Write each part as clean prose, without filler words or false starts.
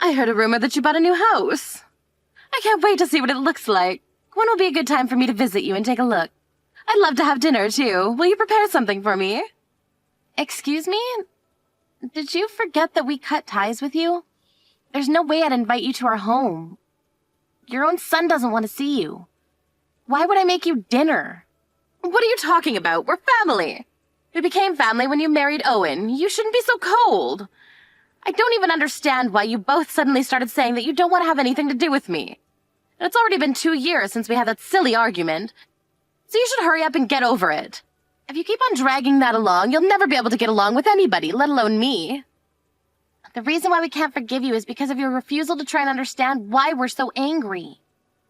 I heard a rumor that you bought a new house. I can't wait to see what it looks like. When will be a good time for me to visit you and take a look? I'd love to have dinner, too. Will you prepare something for me? Excuse me? Did you forget that we cut ties with you? There's no way I'd invite you to our home. Your own son doesn't want to see you. Why would I make you dinner? What are you talking about? We're family. We became family when you married Owen. You shouldn't be so cold. I don't even understand why you both suddenly started saying that you don't want to have anything to do with me. And it's already been 2 years since we had that silly argument. So you should hurry up and get over it. If you keep on dragging that along, you'll never be able to get along with anybody, let alone me. The reason why we can't forgive you is because of your refusal to try and understand why we're so angry.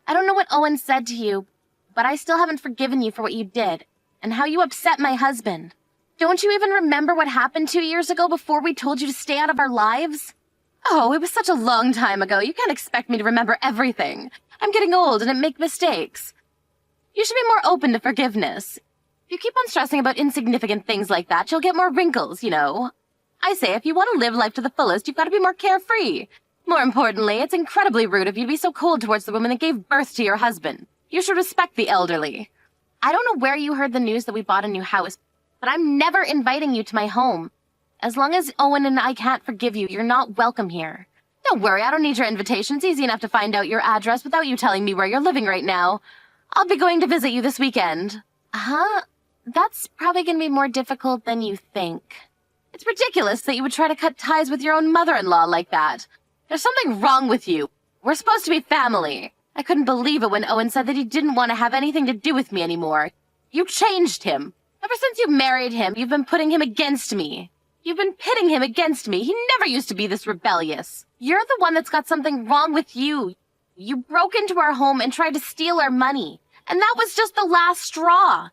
I don't know what Owen said to you, but I still haven't forgiven you for what you did, and how you upset my husband. Don't you even remember what happened 2 years ago before we told you to stay out of our lives? Oh, it was such a long time ago. You can't expect me to remember everything. I'm getting old and I make mistakes. You should be more open to forgiveness. If you keep on stressing about insignificant things like that, you'll get more wrinkles, you know. I say, if you want to live life to the fullest, you've got to be more carefree. More importantly, it's incredibly rude of you to be so cold towards the woman that gave birth to your husband. You should respect the elderly. I don't know where you heard the news that we bought a new house, but I'm never inviting you to my home. As long as Owen and I can't forgive you, you're not welcome here. Don't worry, I don't need your invitation. It's easy enough to find out your address without you telling me where you're living right now. I'll be going to visit you this weekend. Huh? That's probably going to be more difficult than you think. It's ridiculous that you would try to cut ties with your own mother-in-law like that. There's something wrong with you. We're supposed to be family. I couldn't believe it when Owen said that he didn't want to have anything to do with me anymore. You changed him. Ever since you married him, you've been putting him against me. You've been pitting him against me. He never used to be this rebellious. You're the one that's got something wrong with you. You broke into our home and tried to steal our money. And that was just the last straw.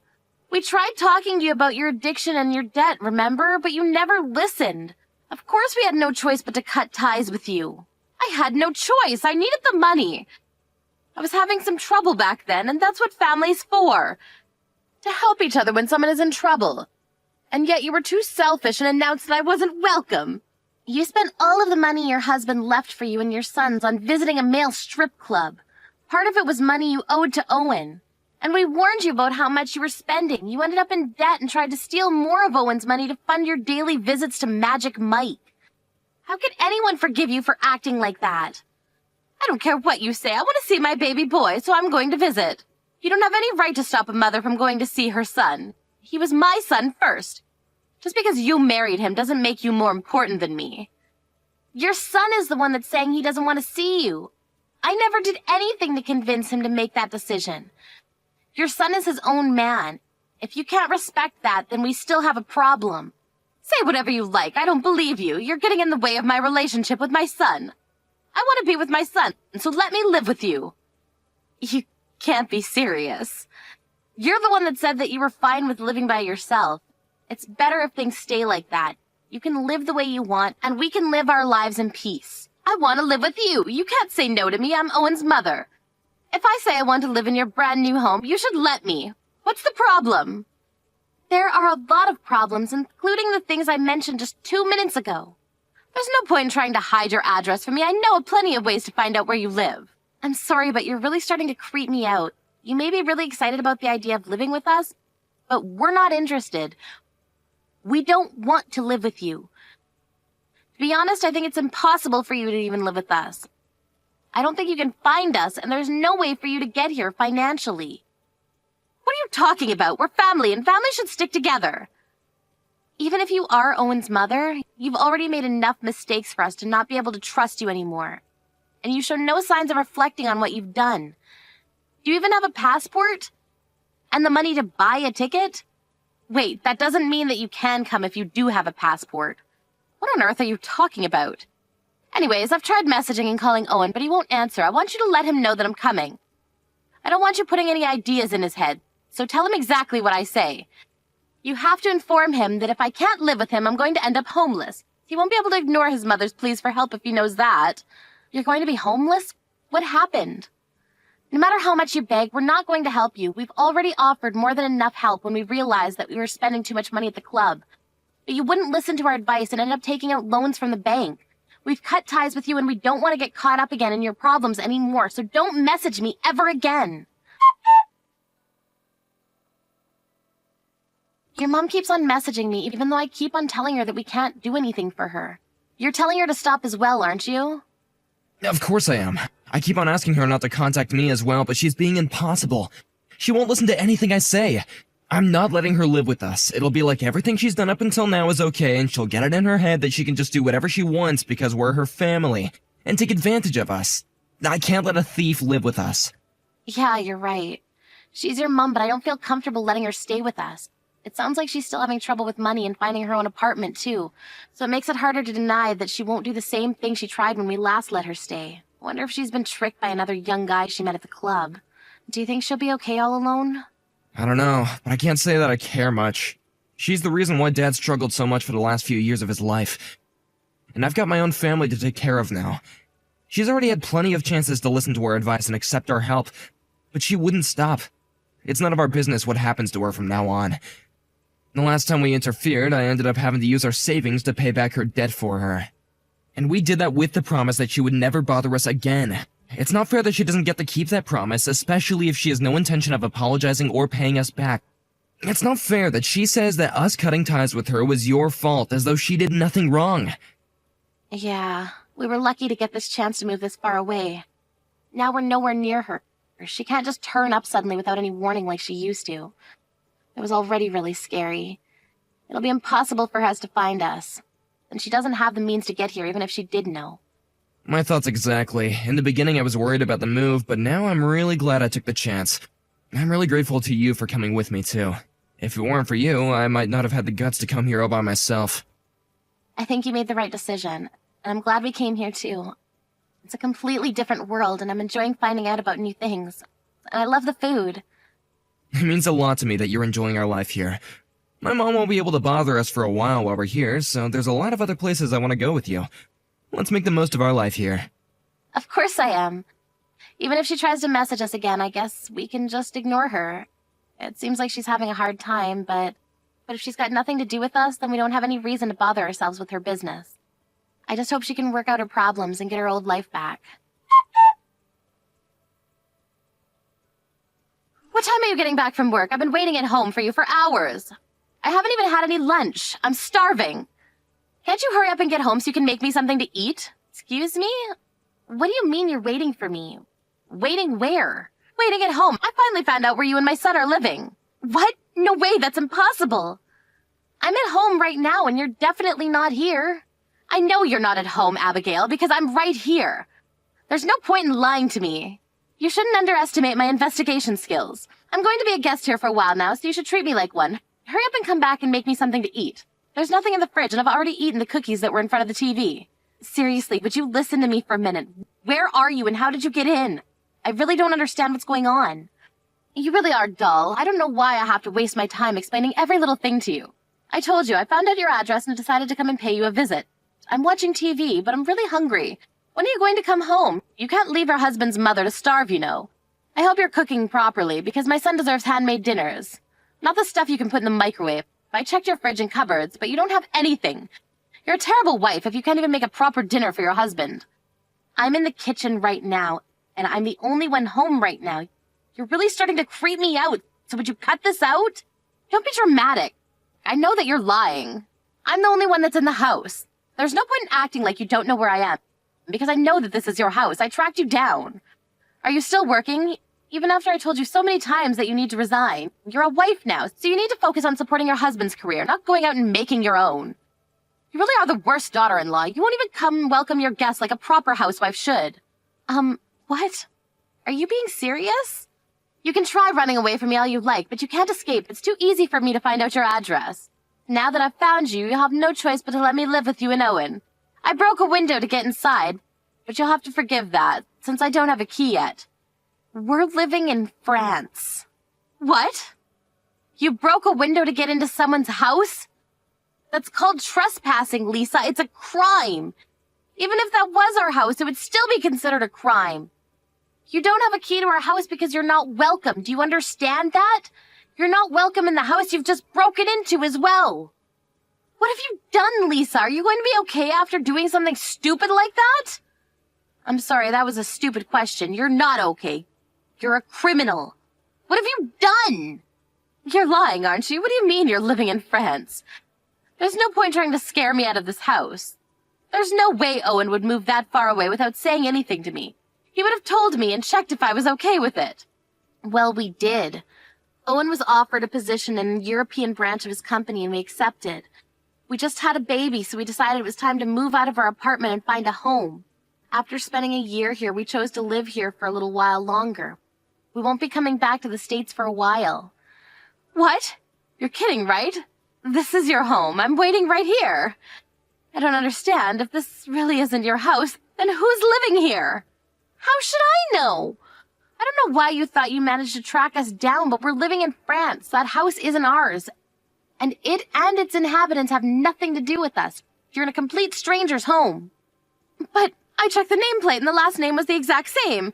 We tried talking to you about your addiction and your debt, remember? But you never listened. Of course we had no choice but to cut ties with you. I had no choice. I needed the money. I was having some trouble back then, and that's what family's for. To help each other when someone is in trouble. And yet you were too selfish and announced that I wasn't welcome. You spent all of the money your husband left for you and your sons on visiting a male strip club. Part of it was money you owed to Owen. And we warned you about how much you were spending. You ended up in debt and tried to steal more of Owen's money to fund your daily visits to Magic Mike. How could anyone forgive you for acting like that? I don't care what you say. I want to see my baby boy, so I'm going to visit. You don't have any right to stop a mother from going to see her son. He was my son first. Just because you married him doesn't make you more important than me. Your son is the one that's saying he doesn't want to see you. I never did anything to convince him to make that decision. Your son is his own man. If you can't respect that, then we still have a problem. Say whatever you like. I don't believe you. You're getting in the way of my relationship with my son. I want to be with my son, so let me live with you. You can't be serious. You're the one that said that you were fine with living by yourself. It's better if things stay like that. You can live the way you want, and we can live our lives in peace. I want to live with you. You can't say no to me. I'm Owen's mother. If I say I want to live in your brand new home, you should let me. What's the problem? There are a lot of problems, including the things I mentioned just 2 minutes ago. There's no point in trying to hide your address from me. I know of plenty of ways to find out where you live. I'm sorry, but you're really starting to creep me out. You may be really excited about the idea of living with us, but we're not interested. We don't want to live with you. To be honest, I think it's impossible for you to even live with us. I don't think you can find us, and there's no way for you to get here financially. What are you talking about? We're family, and family should stick together. Even if you are Owen's mother, you've already made enough mistakes for us to not be able to trust you anymore. And you show no signs of reflecting on what you've done. Do you even have a passport? And the money to buy a ticket? Wait, that doesn't mean that you can come if you do have a passport. What on earth are you talking about? Anyways, I've tried messaging and calling Owen, but he won't answer. I want you to let him know that I'm coming. I don't want you putting any ideas in his head, so tell him exactly what I say. You have to inform him that if I can't live with him, I'm going to end up homeless. He won't be able to ignore his mother's pleas for help if he knows that. You're going to be homeless? What happened? No matter how much you beg, we're not going to help you. We've already offered more than enough help when we realized that we were spending too much money at the club. But you wouldn't listen to our advice and ended up taking out loans from the bank. We've cut ties with you and we don't want to get caught up again in your problems anymore, so don't message me ever again. Your mom keeps on messaging me even though I keep on telling her that we can't do anything for her. You're telling her to stop as well, aren't you? Of course I am. I keep on asking her not to contact me as well, but she's being impossible. She won't listen to anything I say. I'm not letting her live with us. It'll be like everything she's done up until now is okay, and she'll get it in her head that she can just do whatever she wants because we're her family, and take advantage of us. I can't let a thief live with us. Yeah, you're right. She's your mom, but I don't feel comfortable letting her stay with us. It sounds like she's still having trouble with money and finding her own apartment, too. So it makes it harder to deny that she won't do the same thing she tried when we last let her stay. I wonder if she's been tricked by another young guy she met at the club. Do you think she'll be okay all alone? I don't know, but I can't say that I care much. She's the reason why Dad struggled so much for the last few years of his life. And I've got my own family to take care of now. She's already had plenty of chances to listen to our advice and accept our help, but she wouldn't stop. It's none of our business what happens to her from now on. The last time we interfered, I ended up having to use our savings to pay back her debt for her. And we did that with the promise that she would never bother us again. It's not fair that she doesn't get to keep that promise, especially if she has no intention of apologizing or paying us back. It's not fair that she says that us cutting ties with her was your fault, as though she did nothing wrong. Yeah, we were lucky to get this chance to move this far away. Now we're nowhere near her. She can't just turn up suddenly without any warning like she used to. It was already really scary. It'll be impossible for us to find us. And she doesn't have the means to get here, even if she did know. My thoughts exactly. In the beginning I was worried about the move, but now I'm really glad I took the chance. I'm really grateful to you for coming with me, too. If it weren't for you, I might not have had the guts to come here all by myself. I think you made the right decision, and I'm glad we came here, too. It's a completely different world, and I'm enjoying finding out about new things. And I love the food. It means a lot to me that you're enjoying our life here. My mom won't be able to bother us for a while we're here, so there's a lot of other places I want to go with you. Let's make the most of our life here. Of course I am. Even if she tries to message us again, I guess we can just ignore her. It seems like she's having a hard time, but if she's got nothing to do with us, then we don't have any reason to bother ourselves with her business. I just hope she can work out her problems and get her old life back. What time are you getting back from work? I've been waiting at home for you for hours. I haven't even had any lunch. I'm starving. Can't you hurry up and get home so you can make me something to eat? Excuse me? What do you mean you're waiting for me? Waiting where? Waiting at home. I finally found out where you and my son are living. What? No way, that's impossible. I'm at home right now and you're definitely not here. I know you're not at home, Abigail, because I'm right here. There's no point in lying to me. You shouldn't underestimate my investigation skills. I'm going to be a guest here for a while now, so you should treat me like one. Hurry up and come back and make me something to eat. There's nothing in the fridge, and I've already eaten the cookies that were in front of the TV. Seriously, would you listen to me for a minute? Where are you, and how did you get in? I really don't understand what's going on. You really are dull. I don't know why I have to waste my time explaining every little thing to you. I told you, I found out your address and decided to come and pay you a visit. I'm watching TV, but I'm really hungry. When are you going to come home? You can't leave your husband's mother to starve, you know. I hope you're cooking properly, because my son deserves handmade dinners. Not the stuff you can put in the microwave. I checked your fridge and cupboards, but you don't have anything. You're a terrible wife if you can't even make a proper dinner for your husband. I'm in the kitchen right now, and I'm the only one home right now. You're really starting to creep me out, so would you cut this out? Don't be dramatic. I know that you're lying. I'm the only one that's in the house. There's no point in acting like you don't know where I am, because I know that this is your house. I tracked you down. Are you still working? Even after I told you so many times that you need to resign. You're a wife now, so you need to focus on supporting your husband's career, not going out and making your own. You really are the worst daughter-in-law. You won't even come and welcome your guests like a proper housewife should. What? Are you being serious? You can try running away from me all you like, but you can't escape. It's too easy for me to find out your address. Now that I've found you, you'll have no choice but to let me live with you and Owen. I broke a window to get inside, but you'll have to forgive that, since I don't have a key yet. We're living in France. What? You broke a window to get into someone's house? That's called trespassing, Lisa. It's a crime. Even if that was our house, it would still be considered a crime. You don't have a key to our house because you're not welcome. Do you understand that? You're not welcome in the house you've just broken into as well. What have you done, Lisa? Are you going to be okay after doing something stupid like that? I'm sorry, that was a stupid question. You're not okay. You're a criminal. What have you done? You're lying, aren't you? What do you mean you're living in France? There's no point trying to scare me out of this house. There's no way Owen would move that far away without saying anything to me. He would have told me and checked if I was okay with it. Well, we did. Owen was offered a position in the European branch of his company and we accepted. We just had a baby, so we decided it was time to move out of our apartment and find a home. After spending a year here, we chose to live here for a little while longer. We won't be coming back to the States for a while. What? You're kidding, right? This is your home. I'm waiting right here. I don't understand. If this really isn't your house, then who's living here? How should I know? I don't know why you thought you managed to track us down, but we're living in France. That house isn't ours. And it and its inhabitants have nothing to do with us. You're in a complete stranger's home. But I checked the nameplate and the last name was the exact same.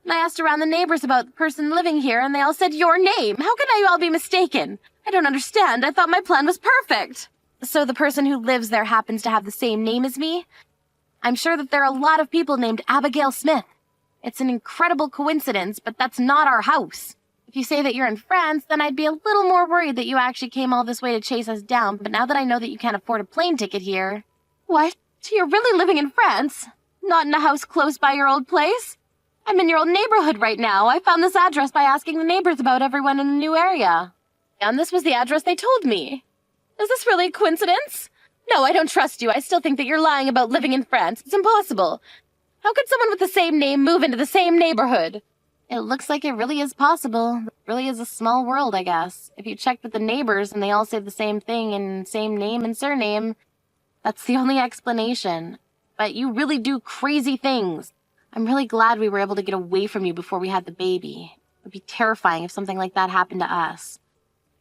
And I asked around the neighbors about the person living here and they all said your name. How can I all be mistaken? I don't understand. I thought my plan was perfect. So the person who lives there happens to have the same name as me? I'm sure that there are a lot of people named Abigail Smith. It's an incredible coincidence, but that's not our house. If you say that you're in France, then I'd be a little more worried that you actually came all this way to chase us down, but now that I know that you can't afford a plane ticket here... What? You're really living in France? Not in a house close by your old place? I'm in your old neighborhood right now. I found this address by asking the neighbors about everyone in the new area. And this was the address they told me. Is this really a coincidence? No, I don't trust you. I still think that you're lying about living in France. It's impossible. How could someone with the same name move into the same neighborhood? It looks like it really is possible. It really is a small world, I guess. If you checked with the neighbors and they all say the same thing and same name and surname, that's the only explanation. But you really do crazy things. I'm really glad we were able to get away from you before we had the baby. It would be terrifying if something like that happened to us.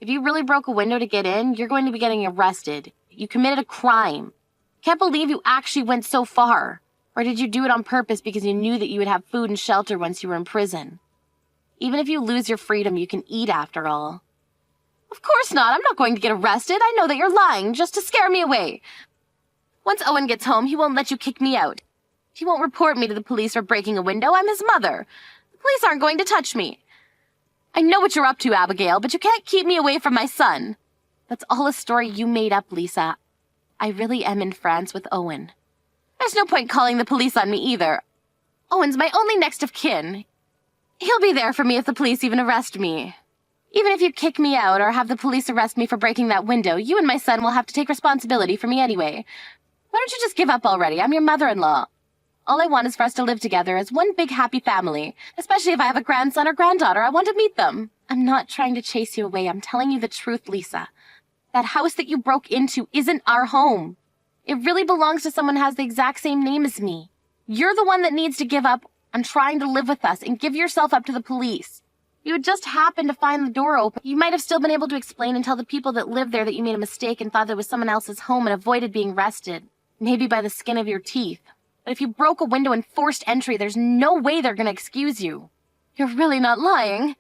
If you really broke a window to get in, you're going to be getting arrested. You committed a crime. Can't believe you actually went so far. Or did you do it on purpose because you knew that you would have food and shelter once you were in prison? Even if you lose your freedom, you can eat after all. Of course not. I'm not going to get arrested. I know that you're lying just to scare me away. Once Owen gets home, he won't let you kick me out. He won't report me to the police for breaking a window. I'm his mother. The police aren't going to touch me. I know what you're up to, Abigail, but you can't keep me away from my son. That's all a story you made up, Lisa. I really am in France with Owen. There's no point calling the police on me either. Owen's my only next of kin. He'll be there for me if the police even arrest me. Even if you kick me out or have the police arrest me for breaking that window, you and my son will have to take responsibility for me anyway. Why don't you just give up already? I'm your mother-in-law. All I want is for us to live together as one big happy family. Especially if I have a grandson or granddaughter, I want to meet them. I'm not trying to chase you away. I'm telling you the truth, Lisa. That house that you broke into isn't our home. It really belongs to someone who has the exact same name as me. You're the one that needs to give up on trying to live with us and give yourself up to the police. You had just happened to find the door open. You might have still been able to explain and tell the people that live there that you made a mistake and thought it was someone else's home and avoided being arrested. Maybe by the skin of your teeth. But if you broke a window and forced entry, there's no way they're gonna excuse you. You're really not lying.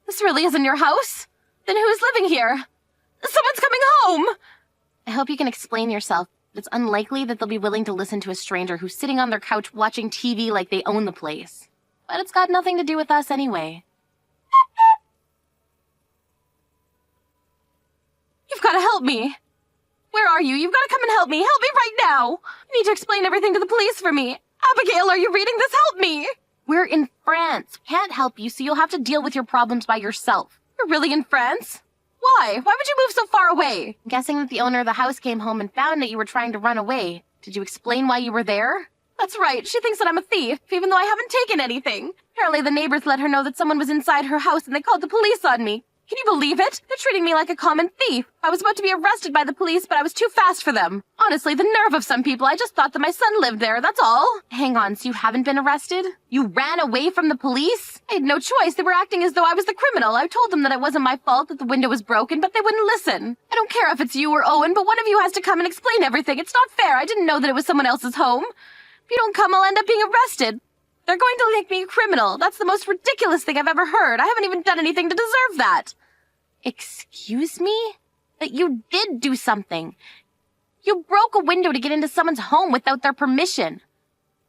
This really isn't your house? Then who's living here? Someone's coming home! I hope you can explain yourself. It's unlikely that they'll be willing to listen to a stranger who's sitting on their couch watching TV like they own the place. But it's got nothing to do with us anyway. You've got to help me. Where are you? You've got to come and help me. Help me right now. You need to explain everything to the police for me. Abigail, are you reading this? Help me. We're in France. Can't help you, so you'll have to deal with your problems by yourself. You're really in France? Why? Why would you move so far away? I'm guessing that the owner of the house came home and found that you were trying to run away. Did you explain why you were there? That's right. She thinks that I'm a thief, even though I haven't taken anything. Apparently the neighbors let her know that someone was inside her house and they called the police on me. Can you believe it? They're treating me like a common thief. I was about to be arrested by the police, but I was too fast for them. Honestly, the nerve of some people. I just thought that my son lived there, that's all. Hang on, so you haven't been arrested? You ran away from the police? I had no choice. They were acting as though I was the criminal. I told them that it wasn't my fault that the window was broken, but they wouldn't listen. I don't care if it's you or Owen, but one of you has to come and explain everything. It's not fair. I didn't know that it was someone else's home. If you don't come, I'll end up being arrested. They're going to make me a criminal. That's the most ridiculous thing I've ever heard. I haven't even done anything to deserve that. Excuse me? But you did do something. You broke a window to get into someone's home without their permission.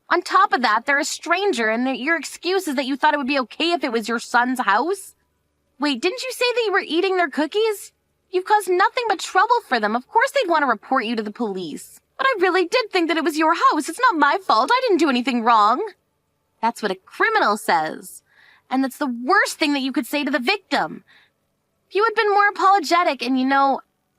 On top of that, they're a stranger, and your excuse is that you thought it would be okay if it was your son's house? Wait, didn't you say that you were eating their cookies? You've caused nothing but trouble for them. Of course they'd want to report you to the police. But I really did think that it was your house. It's not my fault. I didn't do anything wrong. That's what a criminal says. And that's the worst thing that you could say to the victim. If you had been more apologetic and,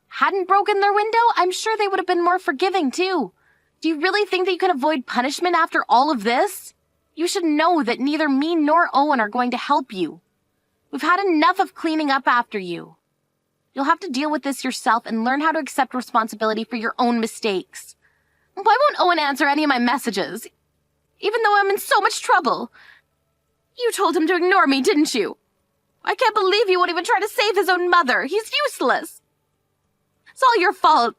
hadn't broken their window, I'm sure they would have been more forgiving, too. Do you really think that you can avoid punishment after all of this? You should know that neither me nor Owen are going to help you. We've had enough of cleaning up after you. You'll have to deal with this yourself and learn how to accept responsibility for your own mistakes. Why won't Owen answer any of my messages? Even though I'm in so much trouble. You told him to ignore me, didn't you? I can't believe he won't even try to save his own mother. He's useless. It's all your fault.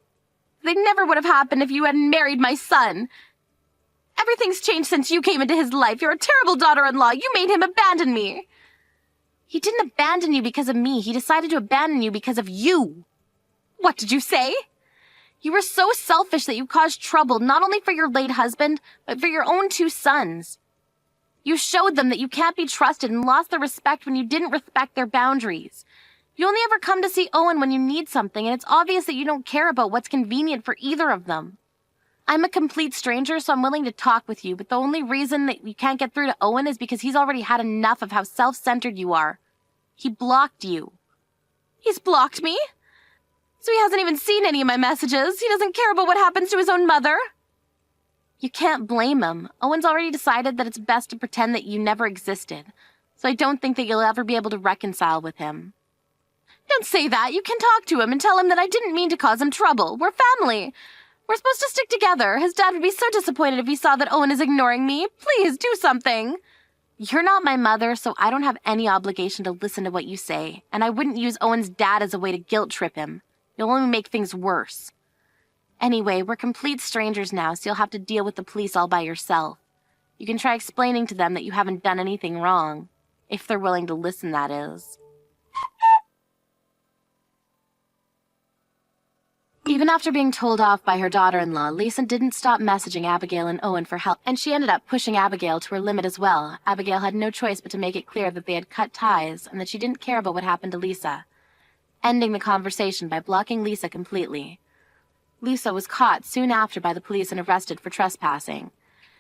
They never would have happened if you hadn't married my son. Everything's changed since you came into his life. You're a terrible daughter-in-law. You made him abandon me. He didn't abandon you because of me. He decided to abandon you because of you. What did you say? You were so selfish that you caused trouble not only for your late husband, but for your own 2 sons. You showed them that you can't be trusted and lost their respect when you didn't respect their boundaries. You only ever come to see Owen when you need something, and it's obvious that you don't care about what's convenient for either of them. I'm a complete stranger, so I'm willing to talk with you, but the only reason that you can't get through to Owen is because he's already had enough of how self-centered you are. He blocked you. He's blocked me? So he hasn't even seen any of my messages. He doesn't care about what happens to his own mother. You can't blame him. Owen's already decided that it's best to pretend that you never existed, so I don't think that you'll ever be able to reconcile with him. Don't say that. You can talk to him and tell him that I didn't mean to cause him trouble. We're family. We're supposed to stick together. His dad would be so disappointed if he saw that Owen is ignoring me. Please, do something. You're not my mother, so I don't have any obligation to listen to what you say, and I wouldn't use Owen's dad as a way to guilt-trip him. You'll only make things worse. Anyway, we're complete strangers now, so you'll have to deal with the police all by yourself. You can try explaining to them that you haven't done anything wrong. If they're willing to listen, that is. Even after being told off by her daughter-in-law, Lisa didn't stop messaging Abigail and Owen for help, and she ended up pushing Abigail to her limit as well. Abigail had no choice but to make it clear that they had cut ties and that she didn't care about what happened to Lisa, ending the conversation by blocking Lisa completely. Lisa was caught soon after by the police and arrested for trespassing.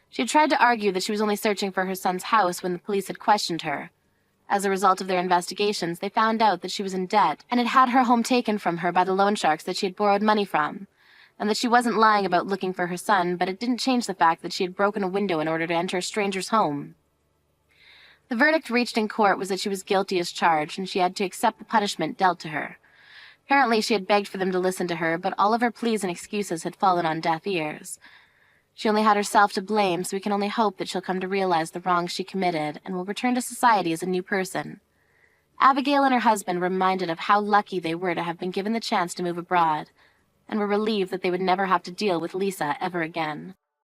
She had tried to argue that she was only searching for her son's house when the police had questioned her. As a result of their investigations, they found out that she was in debt and had had her home taken from her by the loan sharks that she had borrowed money from, and that she wasn't lying about looking for her son, but it didn't change the fact that she had broken a window in order to enter a stranger's home. The verdict reached in court was that she was guilty as charged, and she had to accept the punishment dealt to her. Apparently, she had begged for them to listen to her, but all of her pleas and excuses had fallen on deaf ears. She only had herself to blame, so we can only hope that she'll come to realize the wrongs she committed and will return to society as a new person. Abigail and her husband were reminded of how lucky they were to have been given the chance to move abroad, and were relieved that they would never have to deal with Lisa ever again.